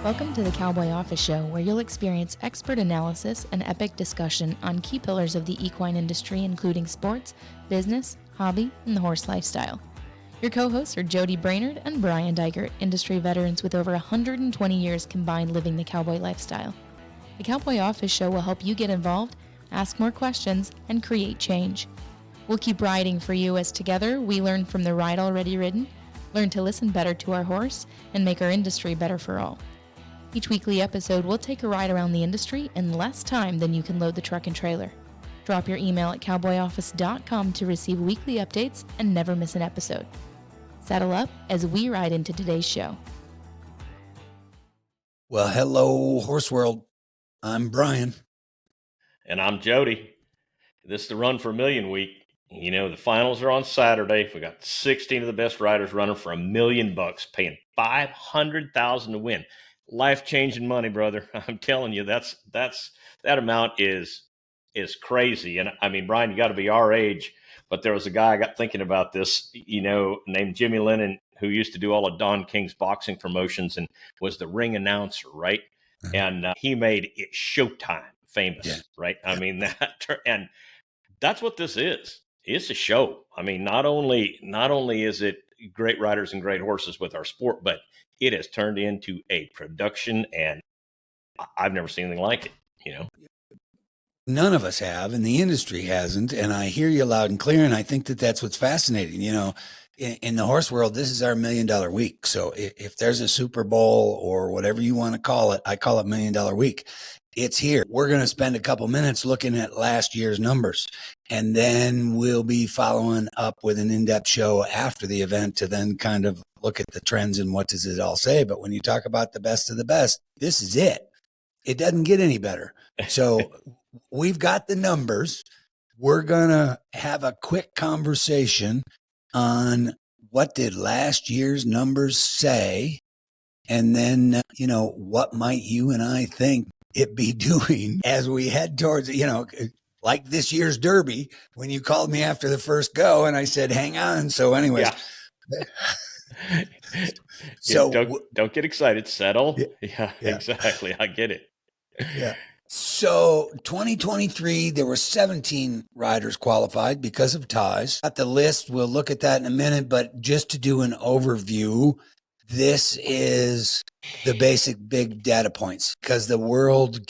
Welcome to the Cowboy Office Show, where you'll experience expert analysis and epic discussion on key pillars of the equine industry, including sports, business, hobby, and the horse lifestyle. Your co-hosts are Jody Brainerd and Brian Dykert, industry veterans with over 120 years combined living the cowboy lifestyle. The Cowboy Office Show will help you get involved, ask more questions, and create change. We'll keep riding for you as together we learn from the ride already ridden, learn to listen better to our horse, and make our industry better for all. Each weekly episode will take a ride around the industry in less time than you can load the truck and trailer. Drop your email at cowboyoffice.com to receive weekly updates and never miss an episode. Saddle up as we ride into today's show. Well, hello, Horse World. I'm Brian. And I'm Jody. This is the Run for a Million week. You know, the finals are on Saturday. We got 16 of the best riders running for $1 million, paying $500,000 to win. Life-changing money, brother. I'm telling you, that amount is crazy. And I mean, Brian, you got to be our age. But there was a guy I got thinking about this, you know, named Jimmy Lennon, who used to do all of Don King's boxing promotions and was the ring announcer, right? Mm-hmm. And he made it Showtime famous, right? I mean, and that's what this is. It's a show. I mean, not only is it great riders and great horses with our sport, but it has turned into a production, and I've never seen anything like it, you know? None of us have, and the industry hasn't, and I hear you loud and clear, and I think that that's what's fascinating. You know, in the horse world, this is our $1 million week. So if there's a Super Bowl or whatever you want to call it, I call it $1 million week. It's here. We're going to spend a couple minutes looking at last year's numbers, and then we'll be following up with an in-depth show after the event to then kind of look at the trends and what does it all say. But when you talk about the best of the best, this is it. It doesn't get any better. So we've got the numbers. We're going to have a quick conversation on what did last year's numbers say, and then, you know, what might you and I think it be doing as we head towards, you know, like this year's Derby, when you called me after the first go and I said, hang on. So anyways, so don't get excited. Settle. Yeah, exactly. I get it. Yeah. So 2023, there were 17 riders qualified because of ties. At the list, we'll look at that in a minute, but just to do an overview, this is the basic big data points, because the world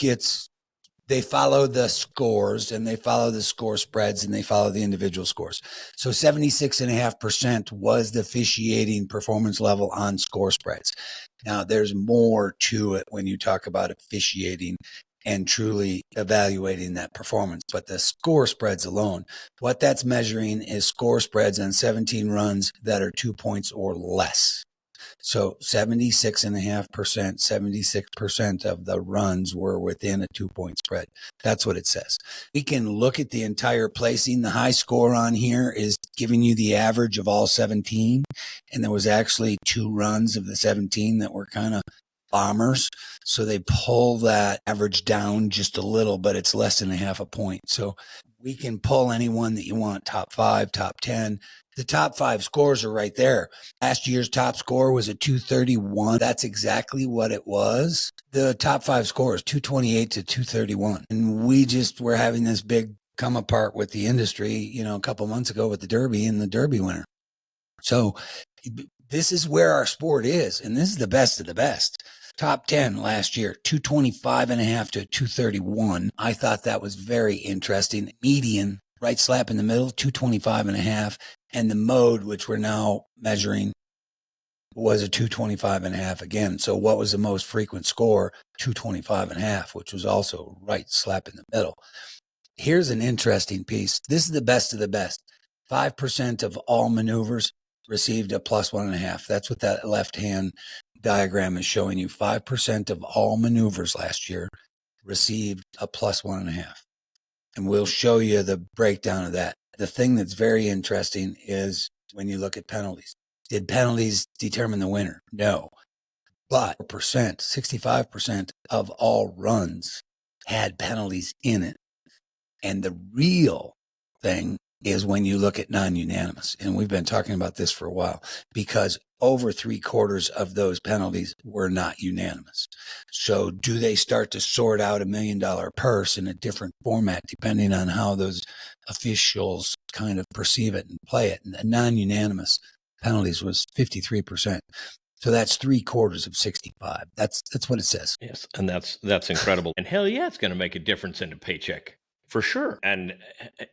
they follow the scores and they follow the score spreads and they follow the individual scores. So 76.5% was the officiating performance level on score spreads. Now there's more to it when you talk about officiating and truly evaluating that performance. But the score spreads alone, what that's measuring is score spreads on 17 runs that are 2 points or less. So 76.5%, 76% of the runs were within a 2-point spread. That's what it says. We can look at the entire placing. The high score on here is giving you the average of all 17. And there was actually 2 runs of the 17 that were kind of bombers. So they pull that average down just a little, but it's less than a half a point. So we can pull anyone that you want, top 5, top 10. The top 5 scores are right there. Last year's top score was a 231. That's exactly what it was. The top 5 scores, 228 to 231. And we just were having this big come apart with the industry, you know, a couple months ago with the Derby and the Derby winner. So this is where our sport is. And this is the best of the best. Top 10 last year, 225.5 to 231. I thought that was very interesting. Median, right slap in the middle, 225.5. And the mode, which we're now measuring, was a 225.5 again. So what was the most frequent score? 225.5, which was also right slap in the middle. Here's an interesting piece. This is the best of the best. 5% of all maneuvers received a plus 1.5. That's what that left-hand diagram is showing you. 5% of all maneuvers last year received a plus 1.5. And we'll show you the breakdown of that. The thing that's very interesting is when you look at penalties. Did penalties determine the winner? No. But 65% of all runs had penalties in it. And the real thing is when you look at non-unanimous. And we've been talking about this for a while, because over 3/4 of those penalties were not unanimous. So do they start to sort out $1 million purse in a different format depending on how those officials kind of perceive it and play it? And the non-unanimous penalties was 53%. So that's 3/4 of 65. That's what it says. Yes, and that's incredible. And hell yeah, it's going to make a difference in the paycheck for sure. And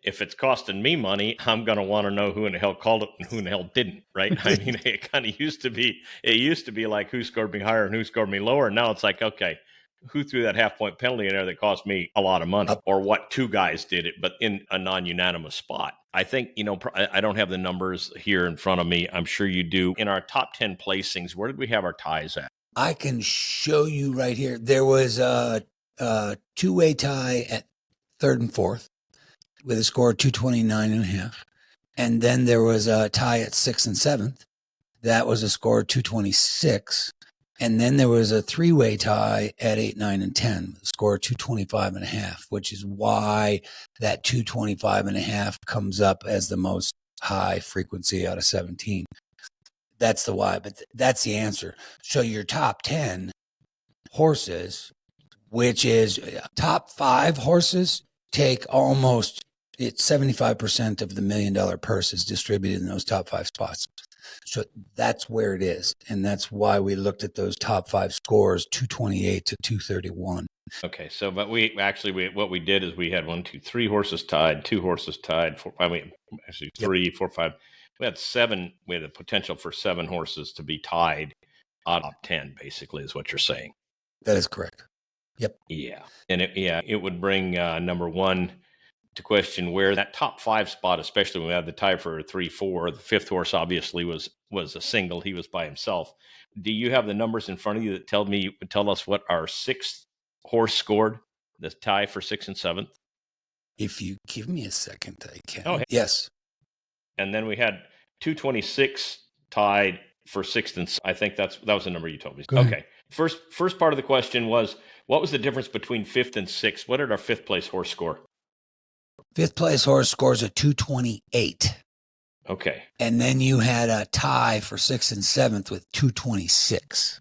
if it's costing me money, I'm going to want to know who in the hell called it and who in the hell didn't, right? I mean, it kind of used to be like who scored me higher and who scored me lower. Now it's like, okay, who threw that half-point penalty in there that cost me a lot of money, or what two guys did it, but in a non-unanimous spot. I think, I don't have the numbers here in front of me. I'm sure you do. In our top 10 placings, where did we have our ties at? I can show you right here. There was a two-way tie at third and fourth with a score of 229.5. And then there was a tie at sixth and seventh. That was a score of 226. And then there was a three-way tie at 8, 9, and 10, a score of 225.5, which is why that 225.5 comes up as the most high frequency out of 17. That's the why, but that's the answer. So your top 10 horses, which is top 5 horses, take almost, it's 75% of the $1 million purse is distributed in those top 5 spots. So that's where it is. And that's why we looked at those top 5 scores, 228 to 231. Okay. So, but what we did is we had 1, 2, 3 horses tied, 2 horses tied, 4, actually 3, 4, 5. We had 7. We had the potential for 7 horses to be tied out of 10, basically, is what you're saying. That is correct. Yep. Yeah. And it would bring number 1 to question where that top 5 spot, especially when we had the tie for 3, 4. The 5th horse obviously was a single. He was by himself. Do you have the numbers in front of you that tell us what our 6th horse scored, the tie for 6th and 7th? If you give me a second, I can. Oh, hey. Yes. And then we had 226 tied for 6th and I think that was the number you told me. Okay. First part of the question was, what was the difference between 5th and 6th? What did our 5th place horse score? 5th place horse scores a 228. Okay. And then you had a tie for 6th and 7th with 226.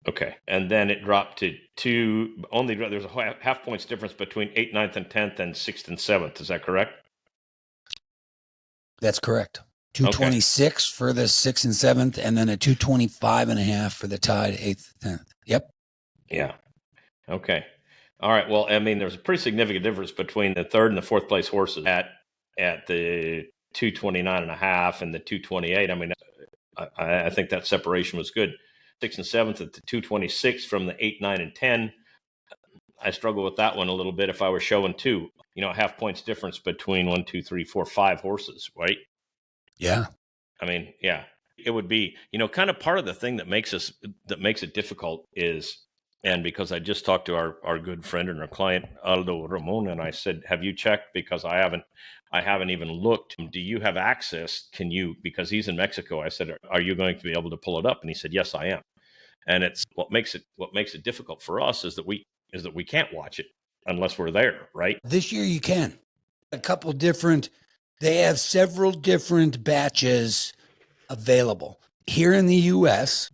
Okay. And then it dropped to there's a half points difference between 8th, 9th, and 10th and 6th and 7th. Is that correct? That's correct. 226 for the 6th and 7th, and then a 225.5 for the tied 8th and 10th. Yep. Yeah. Okay. All right. Well, I mean, there's a pretty significant difference between the 3rd and the 4th place horses at the 229.5 and the 228. I mean, I think that separation was good. 6th and 7th at the 226 from the 8, 9, and 10. I struggle with that one a little bit if I were showing 2. Half points difference between 1, 2, 3, 4, 5 horses, right? Yeah. I mean, yeah, it would be, kind of part of the thing that makes it difficult is, and because I just talked to our good friend and our client, Aldo Ramon, and I said, have you checked? Because I haven't even looked. Do you have access? Can you, because he's in Mexico, I said, are you going to be able to pull it up? And he said, yes, I am. And it's what makes it difficult for us is that we can't watch it unless we're there, right? This year you can. They have several different batches available. Here in the U.S.,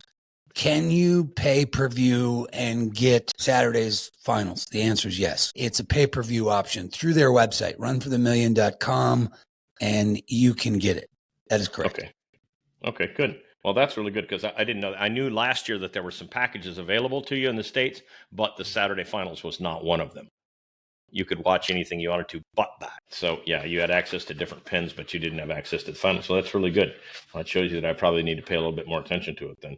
can you pay-per-view and get Saturday's finals? The answer is yes. It's a pay-per-view option through their website, runforthemillion.com, and you can get it. That is correct. Okay, good. Well, that's really good because I didn't know. I knew last year that there were some packages available to you in the States, but the Saturday finals was not one of them. You could watch anything you wanted to but that. So, yeah, you had access to different pins, but you didn't have access to the finals. So that's really good. Well, that shows you that I probably need to pay a little bit more attention to it then.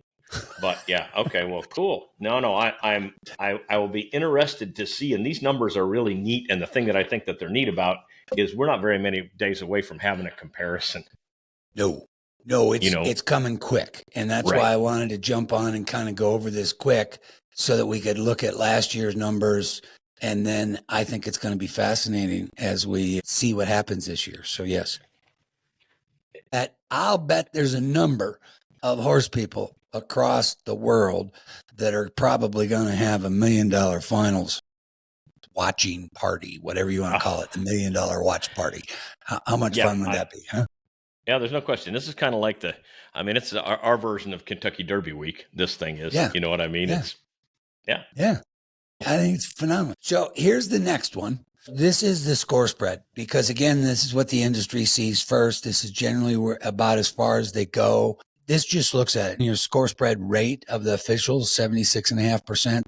But, yeah, okay, well, cool. No, I will be interested to see, and these numbers are really neat, and the thing that I think that they're neat about is we're not very many days away from having a comparison. No, it's coming quick. And that's why I wanted to jump on and kind of go over this quick so that we could look at last year's numbers. And then I think it's going to be fascinating as we see what happens this year. So, yes. I'll bet there's a number of horse people across the world that are probably going to have $1 million finals watching party, whatever you want to call it, the $1 million watch party. How much fun would that be, huh? Yeah, there's no question. This is kind of like it's our version of Kentucky Derby week. This thing is, Yeah. You know what I mean? Yeah. Yeah. I think it's phenomenal. So here's the next one. This is the score spread, because again, this is what the industry sees first. This is generally about as far as they go. This just looks at it. Your score spread rate of the officials, 76.5%.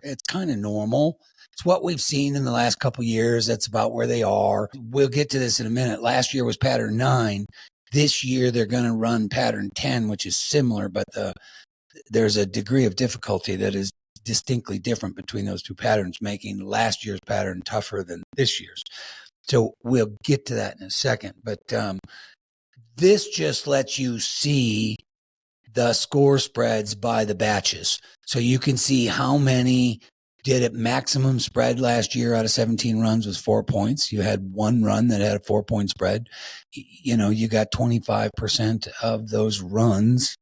It's kind of normal. It's what we've seen in the last couple of years. That's about where they are. We'll get to this in a minute. Last year was pattern 9. This year they're going to run pattern 10, which is similar, but there's a degree of difficulty that is distinctly different between those two patterns, making last year's pattern tougher than this year's. So we'll get to that in a second. But this just lets you see the score spreads by the batches. So you can see how many did it. Maximum spread last year out of 17 runs was 4 points. You had one run that had a 4-point spread. You got 25% of those runs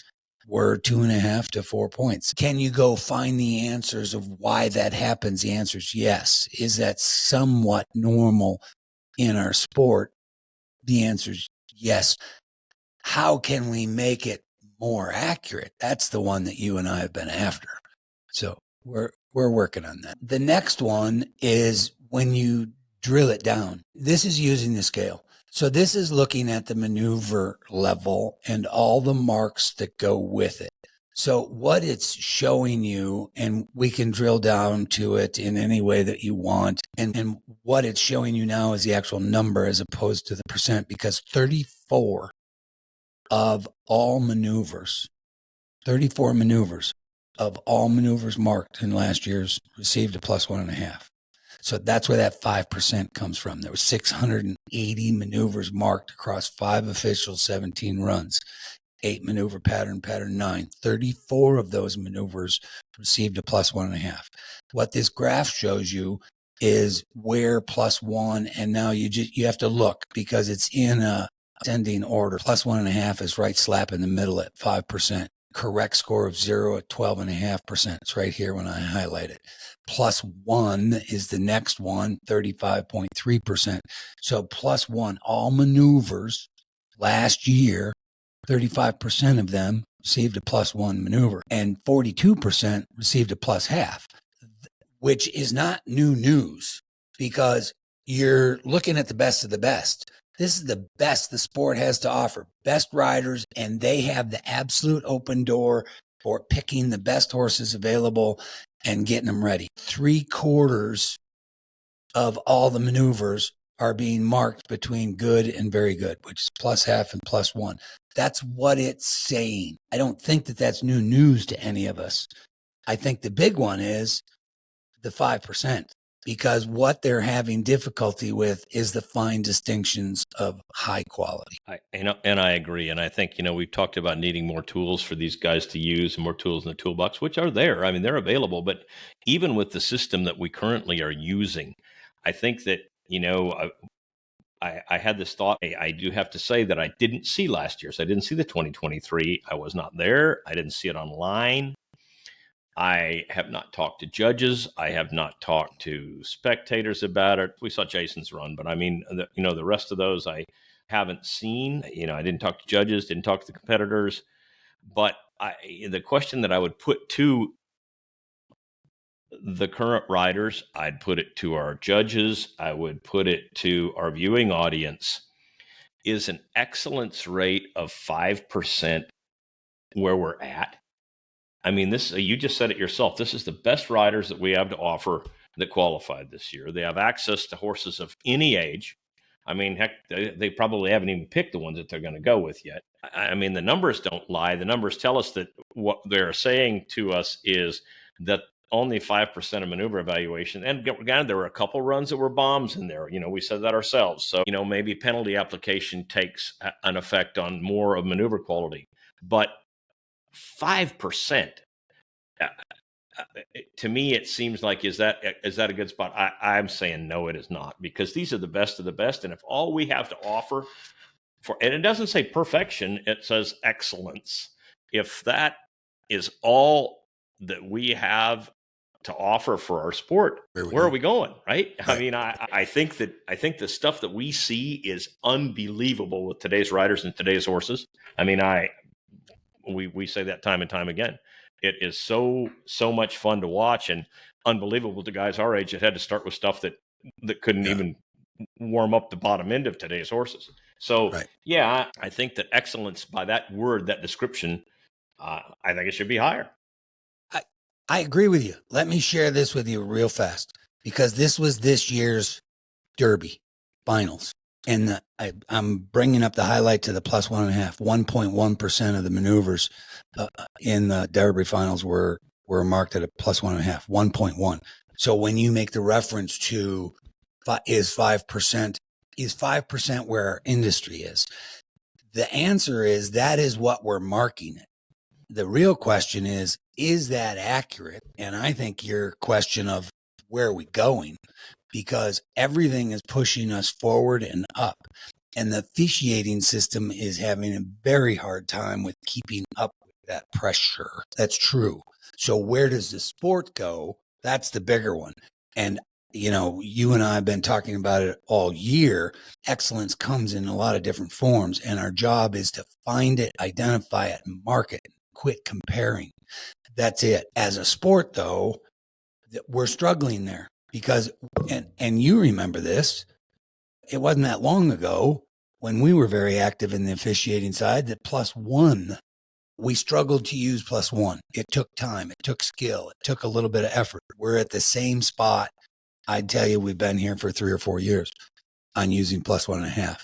were 2.5 to 4 points. Can you go find the answers of why that happens? The answer is yes. Is that somewhat normal in our sport? The answer is yes. How can we make it more accurate? That's the one that you and I have been after. So we're working on that. The next one is when you drill it down. This is using the scale. So this is looking at the maneuver level and all the marks that go with it. So what it's showing you, and we can drill down to it in any way that you want. And what it's showing you now is the actual number as opposed to the percent, because 34 of all maneuvers, 34 maneuvers of all maneuvers marked in last year's received a +1.5. So that's where that 5% comes from. There were 680 maneuvers marked across 5 officials, 17 runs, 8 maneuver pattern 9. 34 of those maneuvers received a +1.5. What this graph shows you is where +1, and now you have to look because it's in a ascending order. +1.5 is right slap in the middle at 5%. Correct score of 0 at 12.5%. It's right here when I highlight it. +1 is the next one, 35.3%. So +1, all maneuvers last year, 35% of them received a +1 maneuver, and 42% received a +0.5, which is not new news because you're looking at the best of the best. This is the best the sport has to offer. Best riders, and they have the absolute open door for picking the best horses available and getting them ready. 3/4 of all the maneuvers are being marked between good and very good, which is +0.5 and +1. That's what it's saying. I don't think that that's new news to any of us. I think the big one is the 5%. Because what they're having difficulty with is the fine distinctions of high quality. And I agree. And I think, we've talked about needing more tools for these guys to use and more tools in the toolbox, which are there. I mean, they're available. But even with the system that we currently are using, I think that, I had this thought. I do have to say that I didn't see last year. So I didn't see the 2023. I was not there. I didn't see it online. I have not talked to judges. I have not talked to spectators about it. We saw Jason's run, but I mean, the rest of those I haven't seen. I didn't talk to judges, didn't talk to the competitors. But the question that I would put to the current riders, I'd put it to our judges, I would put it to our viewing audience, is an excellence rate of 5% where we're at? I mean, you just said it yourself. This is the best riders that we have to offer that qualified this year. They have access to horses of any age. I mean, heck, they probably haven't even picked the ones that they're going to go with yet. I mean, the numbers don't lie. The numbers tell us that what they're saying to us is that only 5% of maneuver evaluation. And again, there were a couple runs that were bombs in there. We said that ourselves. So, maybe penalty application takes an effect on more of maneuver quality. But 5%. To me, it seems like is that a good spot? I'm saying no, it is not, because these are the best of the best, and if all we have to offer and it doesn't say perfection, it says excellence. If that is all that we have to offer for our sport, where are we going? Right. I mean, I think the stuff that we see is unbelievable with today's riders and today's horses. I mean, we say that time and time again. It is so much fun to watch and unbelievable to guys our age that had to start with stuff that couldn't even warm up the bottom end of today's horses. So I think that excellence, by that word, that description, I think it should be higher. I agree with you. Let me share this with you real fast, because this was this year's Derby finals. And I'm bringing up the highlight to the plus 1.5. 1.1% of the maneuvers in the Derby finals were marked at a plus 1.5. 1.1. So when you make the reference to is 5% where our industry is, the answer is that is what we're marking it. The real question is that accurate? And I think your question of where are we going, because everything is pushing us forward and up. And the officiating system is having a very hard time with keeping up with that pressure. That's true. So where does the sport go? That's the bigger one. And, you know, you and I have been talking about it all year. Excellence comes in a lot of different forms, and our job is to find it, identify it, and mark it. Quit comparing. That's it. As a sport, though, we're struggling there because, and you remember this, it wasn't that long ago when we were very active in the officiating side that plus one, we struggled to use plus one. It took time. It took skill. It took a little bit of effort. We're at the same spot. I'd tell you, we've been here for 3 or 4 years on using plus 1.5,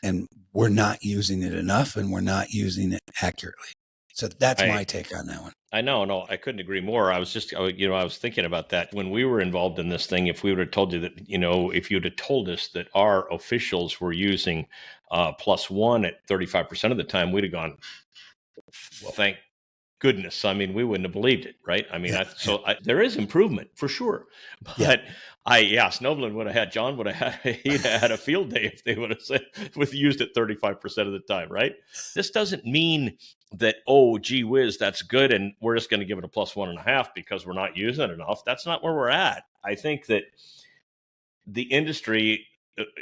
and we're not using it enough, and we're not using it accurately. So that's my take on that one. I know. No, I couldn't agree more. I was thinking about that when we were involved in this thing. If we would have told you that, if you'd have told us that our officials were using plus one at 35% of the time, we'd have gone, thank goodness. I mean, we wouldn't have believed it, right? I mean, there is improvement for sure. But Snowblin would have had, John would have had, he'd have had a field day if they would have said, used it 35% of the time, right? This doesn't mean that, oh, gee whiz, that's good, and we're just going to give it a plus 1.5 because we're not using it enough. That's not where we're at. I think that the industry,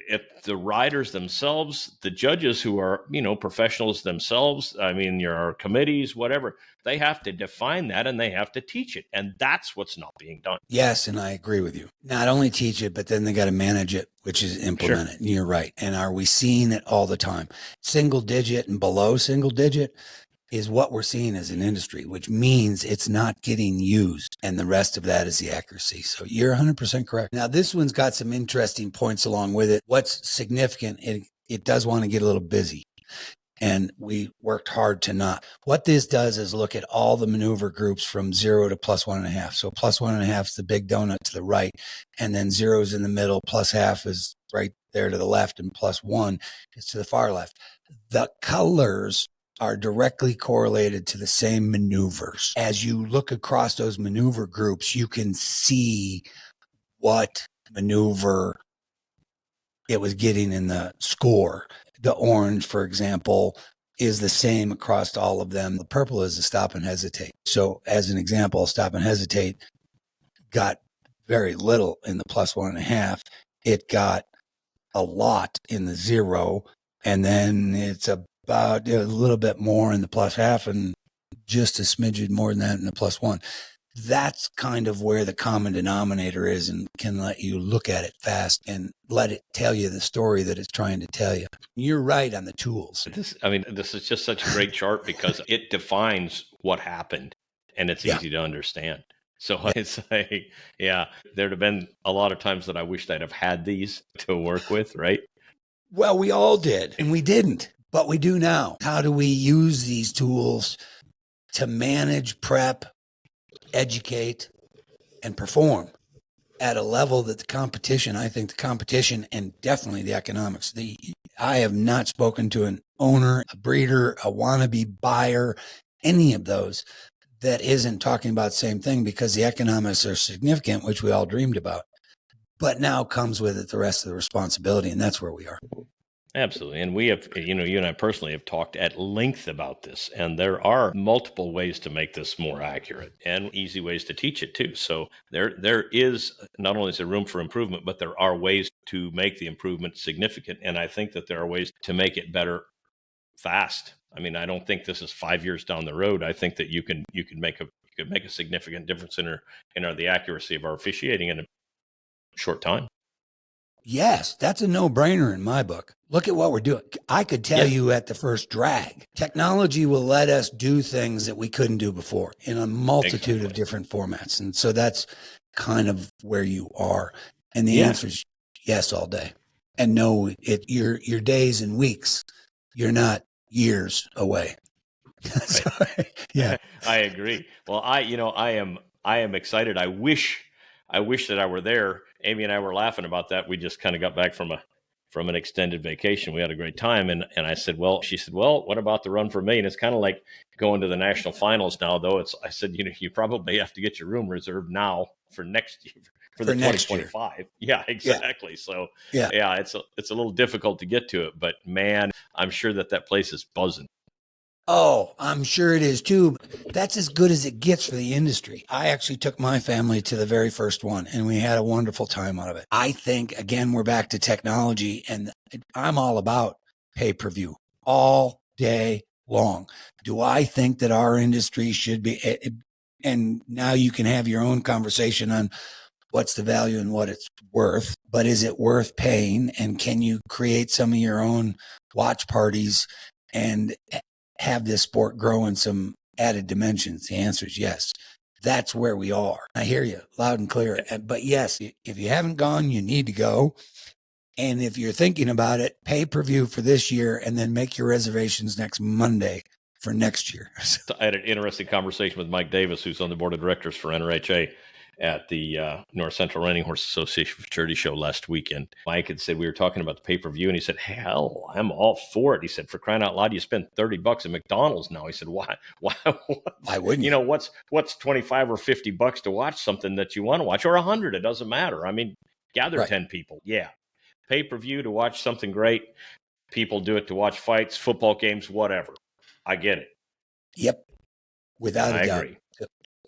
if the riders themselves, the judges who are, professionals themselves, I mean, your committees, whatever, they have to define that and they have to teach it. And that's what's not being done. Yes, and I agree with you. Not only teach it, but then they got to manage it, which is implement it. And you're right. And are we seeing it all the time? Single digit and below single digit is what we're seeing as an industry, which means it's not getting used. And the rest of that is the accuracy. So you're 100% correct. Now, this one's got some interesting points along with it. What's significant, it does want to get a little busy. And we worked hard to not. What this does is look at all the maneuver groups from 0 to plus 1.5. So plus 1.5 is the big donut to the right. And then 0's in the middle. Plus half is right there to the left. And plus 1 is to the far left. The colors are directly correlated to the same maneuvers. As you look across those maneuver groups, you can see what maneuver it was getting in the score. The orange, for example, is the same across all of them. The purple is the stop and hesitate. So as an example, stop and hesitate got very little in the plus 1.5. It got a lot in the 0. And then it's about a little bit more in the plus half and just a smidgen more than that in the plus 1. That's kind of where the common denominator is, and can let you look at it fast and let it tell you the story that it's trying to tell you. You're right on the tools. This is just such a great chart because it defines what happened and it's easy to understand. So it's like, there'd have been a lot of times that I wished I'd have had these to work with, right? Well, we all did, and we didn't, but we do now. How do we use these tools to manage, prep, educate, and perform at a level that I think the competition and definitely the economics, I have not spoken to an owner, a breeder, a wannabe buyer, any of those that isn't talking about the same thing, because the economics are significant, which we all dreamed about. But now comes with it the rest of the responsibility, and that's where we are. Absolutely. And we have, you and I personally have talked at length about this, and there are multiple ways to make this more accurate and easy ways to teach it too. So there is not only is there room for improvement, but there are ways to make the improvement significant. And I think that there are ways to make it better fast. I mean, I don't think this is 5 years down the road. I think that you could make a significant difference in the accuracy of our officiating in a short time. Yes, that's a no-brainer in my book. Look at what we're doing. I could tell you at the first drag, technology will let us do things that we couldn't do before in a multitude of different formats. And so that's kind of where you are. And the answer is yes all day. And no, your days and weeks, you're not years away. So, yeah. I agree. Well, I am excited. I wish that I were there. Amy and I were laughing about that. We just kind of got back from an extended vacation. We had a great time, and I said, well, she said, well, what about the run for me? And it's kind of like going to the national finals now, though. I said, you probably have to get your room reserved now for next year. For the 2025. Yeah, exactly. Yeah. So it's a little difficult to get to it, but man, I'm sure that place is buzzing. Oh, I'm sure it is too. That's as good as it gets for the industry. I actually took my family to the very first one and we had a wonderful time out of it. I think, again, we're back to technology and I'm all about pay-per-view all day long. Do I think that our industry should be, and now you can have your own conversation on what's the value and what it's worth, but is it worth paying? And can you create some of your own watch parties and have this sport grow in some added dimensions? The answer is yes. That's where we are. I hear you loud and clear. But yes, if you haven't gone, you need to go. And if you're thinking about it, pay-per-view for this year and then make your reservations next Monday for next year. I had an interesting conversation with Mike Davis, who's on the board of directors for NRHA at the North Central Reining Horse Association Futurity Show last weekend. Mike had said, we were talking about the pay-per-view, and he said, hell, I'm all for it. He said, for crying out loud, you spend $30 at McDonald's now. He said, why wouldn't you? What's 25 or $50 to watch something that you want to watch, or 100? It doesn't matter. I mean, gather right. 10 people. Yeah. Pay-per-view to watch something great. People do it to watch fights, football games, whatever. I get it. Yep. Without a doubt. I agree.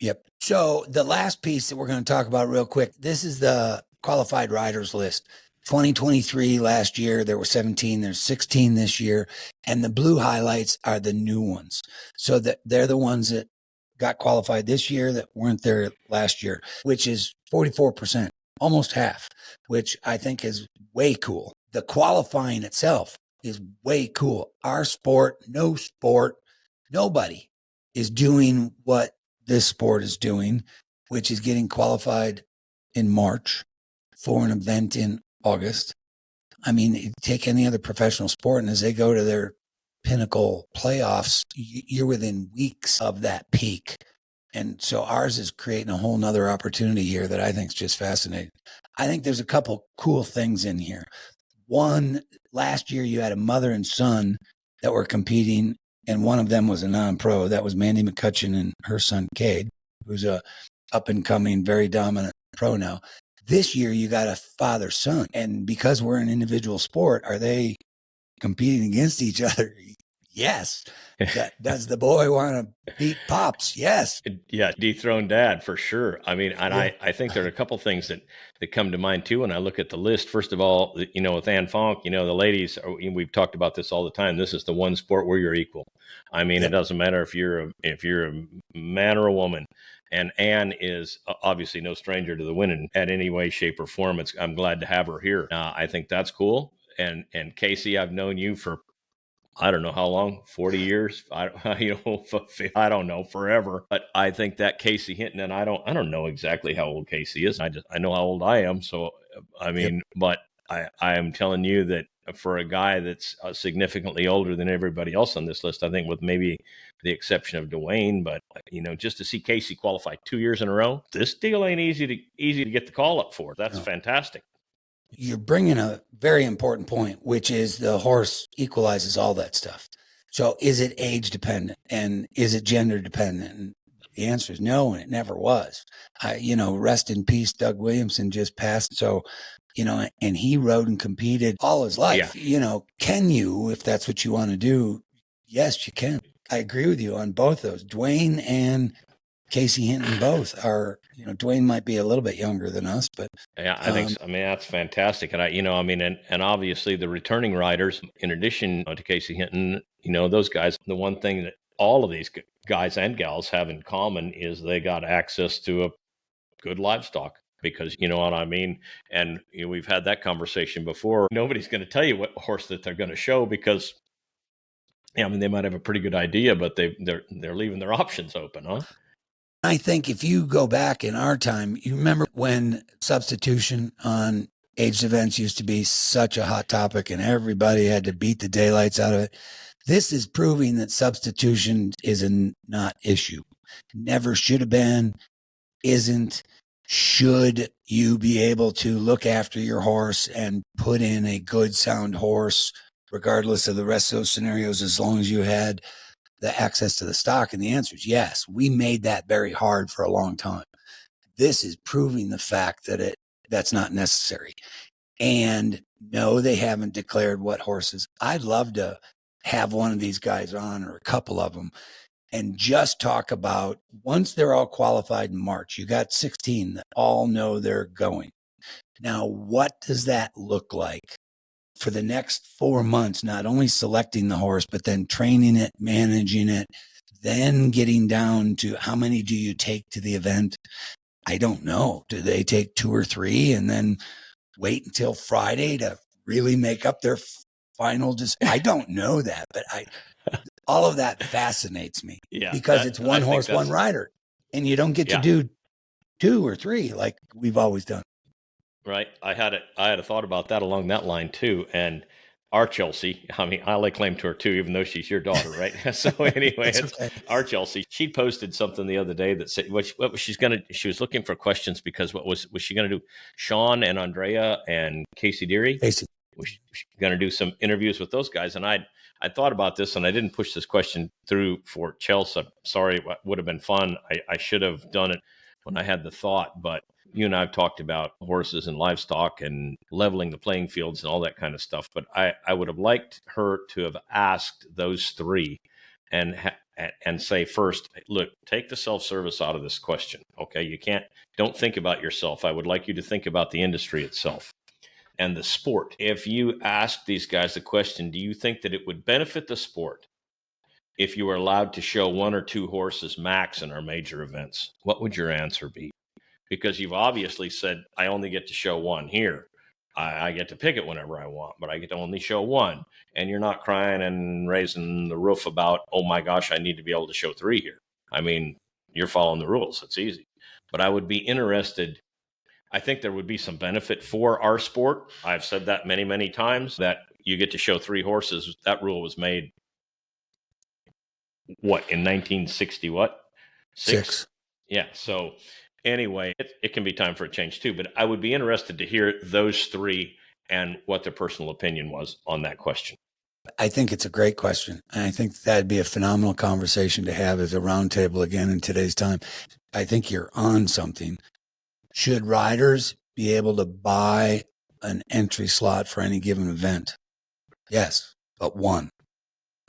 Yep. So the last piece that we're going to talk about real quick, this is the qualified riders list. 2023 last year, there were 17, there's 16 this year. And the blue highlights are the new ones. So that they're the ones that got qualified this year that weren't there last year, which is 44%, almost half, which I think is way cool. The qualifying itself is way cool. Our sport, nobody is doing what this sport is doing, which is getting qualified in March for an event in August. I mean, take any other professional sport, and as they go to their pinnacle playoffs, you're within weeks of that peak. And so ours is creating a whole nother opportunity here that I think is just fascinating. I think there's a couple cool things in here. One, last year you had a mother and son that were competing, and one of them was a non-pro. That was Mandy McCutcheon and her son, Cade, who's a up-and-coming, very dominant pro now. This year, you got a father-son. And because we're an individual sport, are they competing against each other? Yes. Does the boy want to beat Pops? Yes. Yeah, dethrone dad for sure. I mean, and yeah. I think there are a couple things that come to mind too when I look at the list. First of all, with Anne Fonk, the ladies, we've talked about this all the time. This is the one sport where you're equal. I mean, It doesn't matter if you're a man or a woman. And Anne is obviously no stranger to the winning at any way, shape, or form. I'm glad to have her here. I think that's cool. And Casey, I've known you for I don't know how long, 40 years. I don't know, forever. But I think that Casey Hinton, and I don't know exactly how old Casey is. I know how old I am. So I mean, but I am telling you that for a guy that's significantly older than everybody else on this list, I think with maybe the exception of Dwayne, but just to see Casey qualify 2 years in a row, this deal ain't easy to get the call up for. That's fantastic. You're bringing a very important point, which is the horse equalizes all that stuff. So is it age dependent and is it gender dependent? And the answer is no, and it never was. Rest in peace, Doug Williamson just passed. So and he rode and competed all his life. Can you, if that's what you want to do? Yes, you can. I agree with you on both those. Dwayne and Casey Hinton both are, Dwayne might be a little bit younger than us, but yeah, I think so. I mean, that's fantastic. And and obviously the returning riders, in addition to Casey Hinton, those guys, the one thing that all of these guys and gals have in common is they got access to a good livestock, because you know what I mean. And we've had that conversation before. Nobody's going to tell you what horse that they're going to show, because I mean, they might have a pretty good idea, but they're leaving their options open, huh? I think if you go back in our time, you remember when substitution on aged events used to be such a hot topic and everybody had to beat the daylights out of it. This is proving that substitution is a not issue. Never should have been, isn't. Should you be able to look after your horse and put in a good, sound horse, regardless of the rest of those scenarios, as long as you had the access to the stock? And the answer is yes. We made that very hard for a long time. This is proving the fact that that's not necessary. And no, they haven't declared what horses. I'd love to have one of these guys on, or a couple of them, and just talk about, once they're all qualified in March, you got 16 that all know they're going. Now, what does that look like for the next 4 months? Not only selecting the horse, but then training it, managing it, then getting down to how many do you take to the event? I don't know. Do they take 2 or 3 and then wait until Friday to really make up their final? I don't know that, but all of that fascinates me, because it's one horse, one rider, and you don't get to do 2 or 3 like we've always done. Right. I had a thought about that along that line too. And our Chelsea, I mean, I lay claim to her too, even though she's your daughter, right? So anyway, it's okay. Our Chelsea, she posted something the other day that said she was looking for questions, because what was she going to do? Sean and Andrea and Casey Deary? Casey. Was she going to do some interviews with those guys? And I thought about this, and I didn't push this question through for Chelsea. Sorry, it would have been fun. I should have done it when I had the thought, but you and I have talked about horses and livestock and leveling the playing fields and all that kind of stuff. But I would have liked her to have asked those 3 and say, first, look, take the self-service out of this question. Okay. Don't think about yourself. I would like you to think about the industry itself and the sport. If you ask these guys the question, do you think that it would benefit the sport if you were allowed to show 1 or 2 horses max in our major events? What would your answer be? Because you've obviously said, I only get to show 1 here. I get to pick it whenever I want, but I get to only show 1. And you're not crying and raising the roof about, oh my gosh, I need to be able to show 3 here. I mean, you're following the rules. It's easy. But I would be interested. I think there would be some benefit for our sport. I've said that many, many times, that you get to show 3 horses. That rule was made, in 1960, what? 6? Yeah. So anyway, it can be time for a change too, but I would be interested to hear those 3 and what their personal opinion was on that question. I think it's a great question. And I think that'd be a phenomenal conversation to have as a roundtable again in today's time. I think you're on something. Should riders be able to buy an entry slot for any given event? Yes, but 1.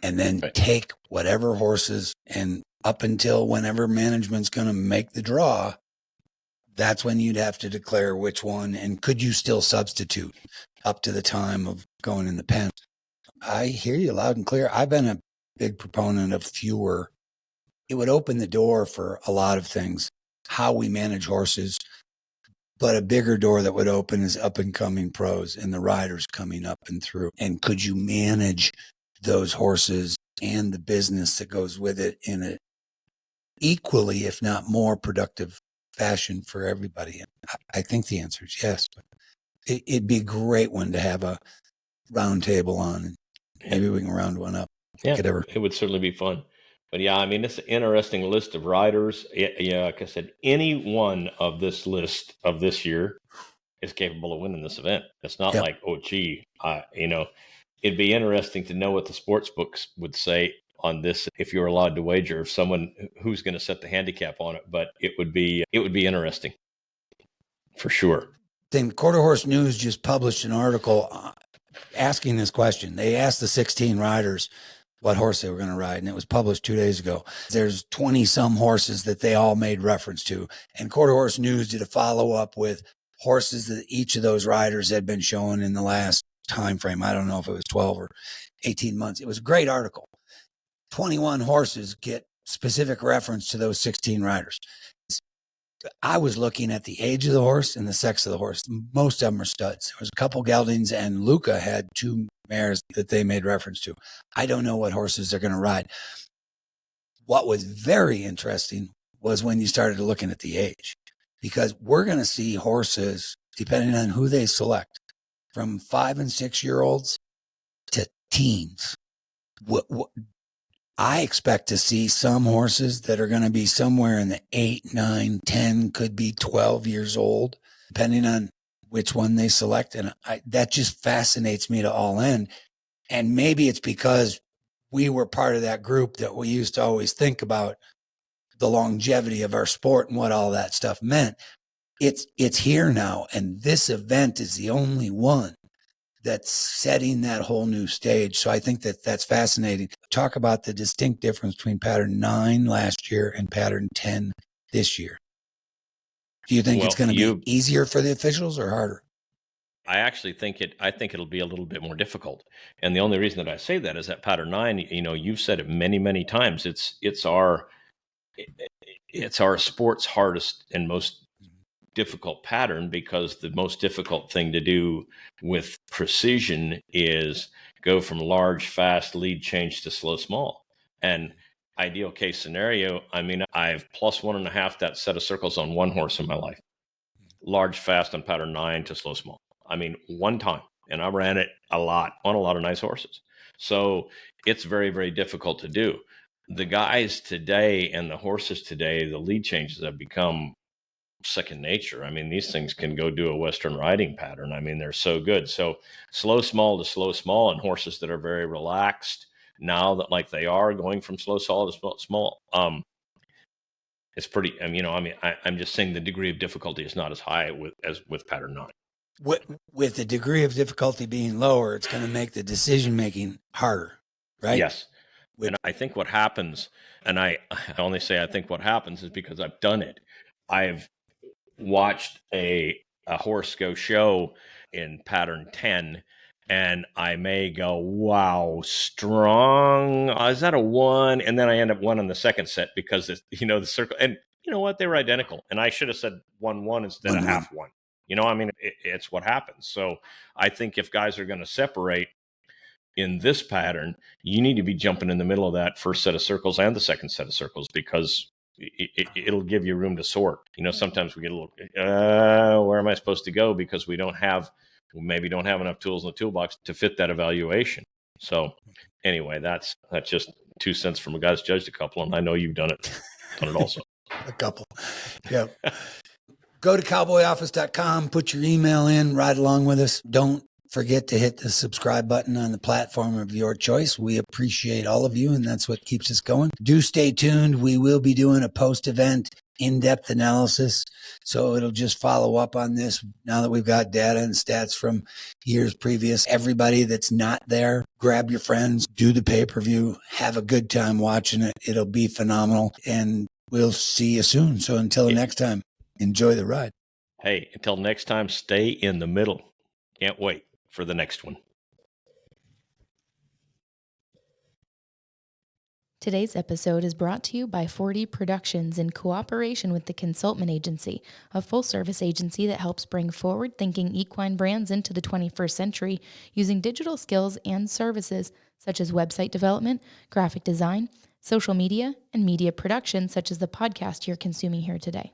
And then take whatever horses, and up until whenever management's going to make the draw, that's when you'd have to declare which one. And could you still substitute up to the time of going in the pen? I hear you loud and clear. I've been a big proponent of fewer. It would open the door for a lot of things, how we manage horses. But a bigger door that would open is up and coming pros and the riders coming up and through. And could you manage those horses and the business that goes with it in an equally, if not more productive fashion for everybody? I think the answer is yes. But it'd be a great one to have a round table on, and maybe we can round one up. Yeah, it would certainly be fun. But yeah, I mean, it's an interesting list of riders. Yeah, like I said, any one of this list of this year is capable of winning this event. It's not like, oh, gee, it'd be interesting to know what the sports books would say on this if you were allowed to wager, if someone who's going to set the handicap on it. But it would be interesting for sure. thing. Quarter Horse News just published an article asking this question. They asked the 16 riders what horse they were going to ride, and it was published 2 days ago. There's 20 some horses that they all made reference to, and Quarter Horse News did a follow-up with horses that each of those riders had been shown in the last time frame. I don't know if it was 12 or 18 months. It was a great article. 21 horses get specific reference to those 16 riders. I was looking at the age of the horse and the sex of the horse. Most of them are studs. There was a couple geldings, and Luca had 2 mares that they made reference to. I don't know what horses they're going to ride. What was very interesting was when you started looking at the age, because we're going to see horses, depending on who they select, from 5 and 6 year olds to teens. I expect to see some horses that are going to be somewhere in the 8, 9, 10, could be 12 years old, depending on which one they select. And that just fascinates me to all end. And maybe it's because we were part of that group that we used to always think about the longevity of our sport and what all that stuff meant. It's here now. And this event is the only one that's setting that whole new stage. So I think that's fascinating. Talk about the distinct difference between pattern 9 last year and pattern 10 this year. Do you think it's going to be easier for the officials or harder? I actually think it'll be a little bit more difficult. And the only reason that I say that is that pattern 9, you've said it many, many times. It's our sport's hardest and most difficult pattern, because the most difficult thing to do with precision is go from large, fast lead change to slow, small. And ideal case scenario, I've plus 1.5 that set of circles on one horse in my life. Large, fast on pattern 9 to slow, small. One time. And I ran it a lot on a lot of nice horses. So it's very, very difficult to do. The guys today and the horses today, the lead changes have become second nature. These things can go do a Western riding pattern. They're so good. So slow, small to slow, small, and horses that are very relaxed now, that like they are going from slow, small to small. It's pretty, I'm just saying the degree of difficulty is not as high as with pattern 9. With the degree of difficulty being lower, it's going to make the decision-making harder, right? Yes. And I think what happens, and I only say I think what happens is because I've done it. I've watched a horse go show in pattern 10, and I may go, wow, strong. Is that a 1? And then I end up 1 on the second set because the circle, and you know what? They were identical. And I should have said 1-1 instead of half 1. It's what happens. So I think if guys are going to separate in this pattern, you need to be jumping in the middle of that first set of circles and the second set of circles, because it'll give you room to sort. Sometimes we get a little, where am I supposed to go? Because we maybe don't have enough tools in the toolbox to fit that evaluation. So anyway, that's just 2 cents from a guy that's judged a couple, and I know you've done it also. A couple. Yeah. Go to cowboyoffice.com, put your email in, ride along with us. Don't forget to hit the subscribe button on the platform of your choice. We appreciate all of you, and that's what keeps us going. Do stay tuned. We will be doing a post-event in-depth analysis, so it'll just follow up on this now that we've got data and stats from years previous. Everybody that's not there, grab your friends, do the pay-per-view, have a good time watching it. It'll be phenomenal, and we'll see you soon. So until next time, enjoy the ride. Hey, until next time, stay in the middle. Can't wait for the next one. Today's episode is brought to you by 4D Productions in cooperation with the Consultment Agency, a full-service agency that helps bring forward-thinking equine brands into the 21st century using digital skills and services such as website development, graphic design, social media, and media production such as the podcast you're consuming here today.